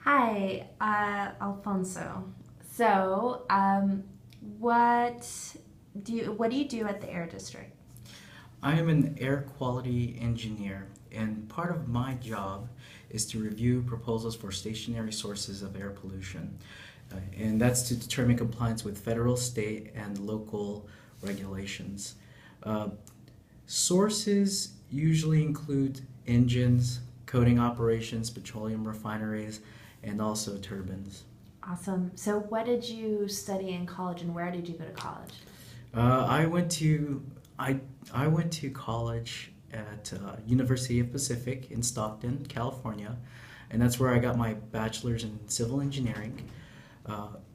Hi, Alfonso. So, what do you do at the Air District? I am an air quality engineer, and part of my job is to review proposals for stationary sources of air pollution. And that's to determine compliance with federal, state, and local regulations. Uh, Sources usually include engines, coating operations, petroleum refineries, and also turbines. Awesome. So, what did you study in college, and where did you go to college? I went to I went to college at University of Pacific in Stockton, California, and that's where I got my bachelor's in civil engineering.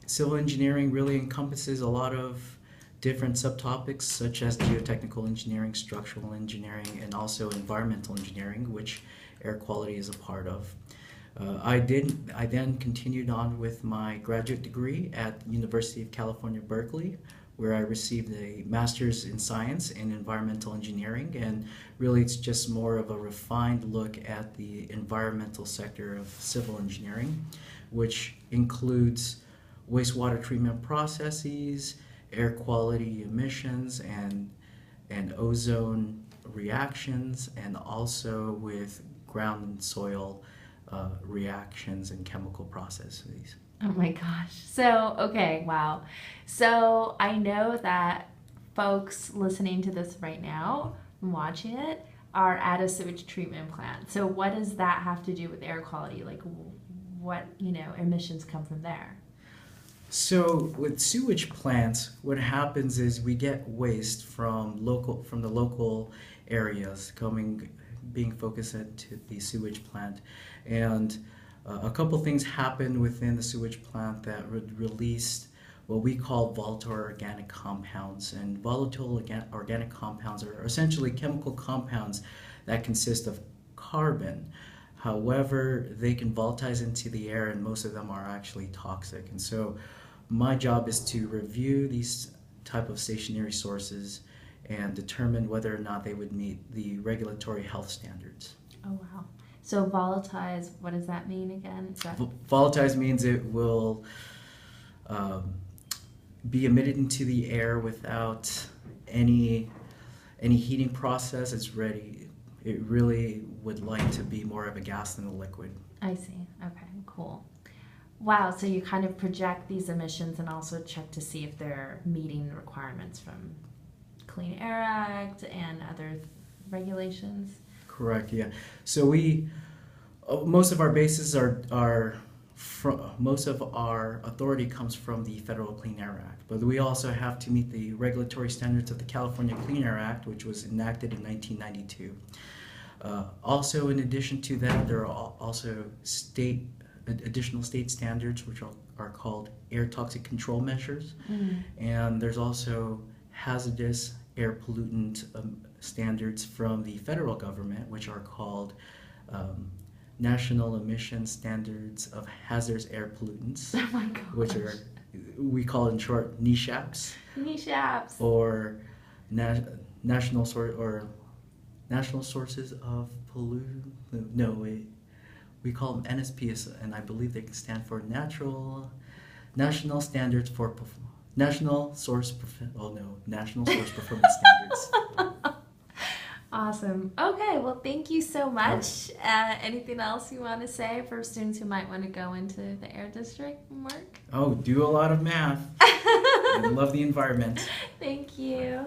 Civil engineering really encompasses a lot of different subtopics such as geotechnical engineering, structural engineering, and also environmental engineering, which air quality is a part of. I then continued on with my graduate degree at University of California, Berkeley, where I received a master's in science in environmental engineering, and really it's just more of a refined look at the environmental sector of civil engineering, which includes wastewater treatment processes, air quality emissions, and ozone reactions, and also with ground and soil reactions and chemical processes. Oh my gosh. So, okay, wow. So, I know that folks listening to this right now and watching it are at a sewage treatment plant. So, what does that have to do with air quality? Like, what, emissions come from there? So with sewage plants, what happens is we get waste from the local areas being focused into the sewage plant, and a couple things happen within the sewage plant that would release what we call volatile organic compounds. And organic compounds are essentially chemical compounds that consist of carbon. However, they can volatilize into the air, and most of them are actually toxic. And so my job is to review these type of stationary sources and determine whether or not they would meet the regulatory health standards. Oh, wow. So, volatilize, what does that mean again? Volatilize means it will um, be emitted into the air without any heating process. It's ready. It really would like to be more of a gas than a liquid. I see. Okay, cool. Wow, so you kind of project these emissions and also check to see if they're meeting the requirements from Clean Air Act and other regulations? Correct, yeah. So most of our bases most of our authority comes from the Federal Clean Air Act, but we also have to meet the regulatory standards of the California Clean Air Act, which was enacted in 1992. Also, in addition to that, there are also additional state standards, which are called air toxic control measures. And there's also hazardous air pollutant standards from the federal government, which are called National Emission Standards of Hazardous Air Pollutants, Oh my gosh. which we call in short NESHAPs, Kneecaps. or national sources of pollution. No, we call them NSPs, and I believe they stand for National Standards for National Source Performance Standards. Awesome. Okay, well, thank you so much. Anything else you want to say for students who might want to go into the Air District and work? Oh, do a lot of math. I love the environment. Thank you.